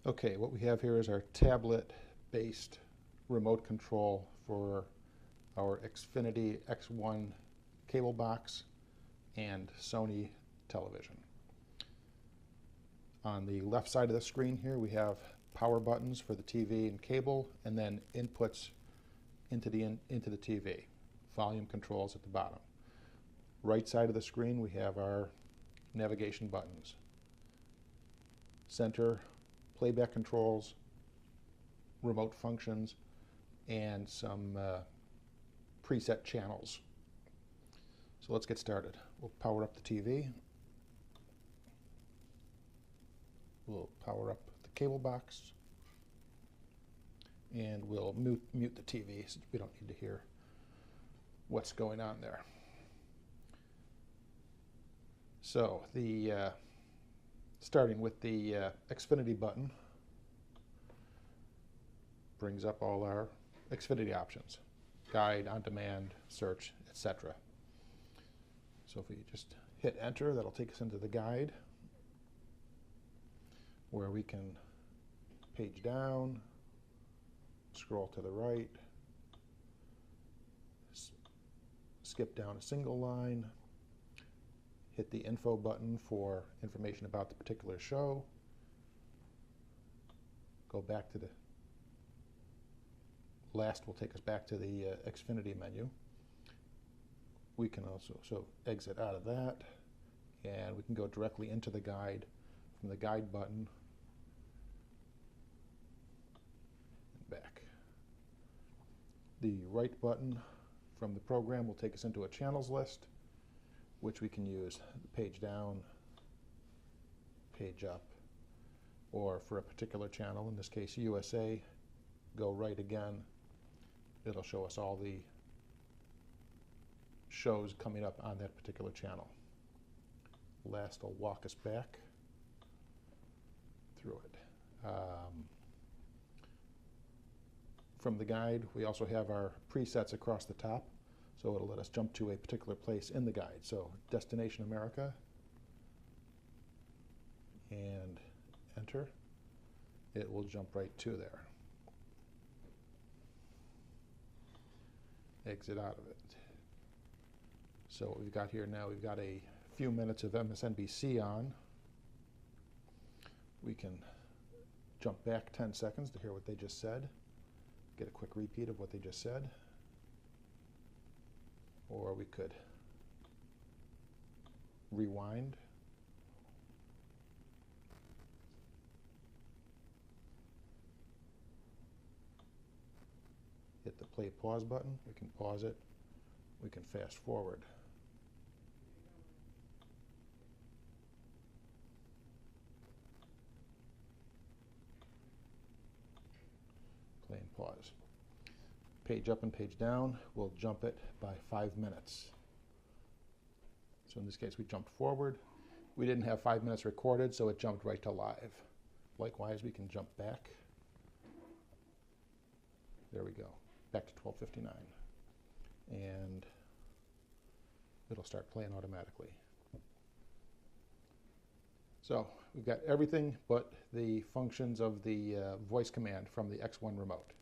Okay, what we have here is our tablet-based remote control for our Xfinity X1 cable box and Sony television. On the left side of the screen here we have power buttons for the TV and cable, and then inputs into the TV. Volume controls at the bottom. Right side of the screen we have our navigation buttons. Center, playback controls, remote functions, and some preset channels. So let's get started. We'll power up the TV. We'll power up the cable box. And we'll mute the TV since we don't need to hear what's going on there. So starting with the Xfinity button, brings up all our Xfinity options: guide, on demand, search, etc. So if we just hit enter, that'll take us into the guide, where we can page down, scroll to the right, skip down a single line, hit the info button for information about the particular show, go back to the last will take us back to the Xfinity menu. We can also exit out of that, and we can go directly into the guide from the guide button and back. The right button from the program will take us into a channels list, which we can use page down, page up, or for a particular channel, in this case USA, go right again. It'll show us all the shows coming up on that particular channel. Last will walk us back through it. From the guide, we also have our presets across the top, so it'll let us jump to a particular place in the guide. So Destination America, and enter. It will jump right to there. Exit out of it. So what we've got here now, we've got a few minutes of MSNBC on. We can jump back 10 seconds to hear what they just said, get a quick repeat of what they just said, or we could rewind. Hit the play pause button. We can pause it. We can fast forward. Play and pause. Page up and page down, we'll jump it by 5 minutes. So in this case, we jumped forward. We didn't have 5 minutes recorded, so it jumped right to live. Likewise, we can jump back. There we go, back to 12:59. And it'll start playing automatically. So we've got everything but the functions of the voice command from the X1 remote.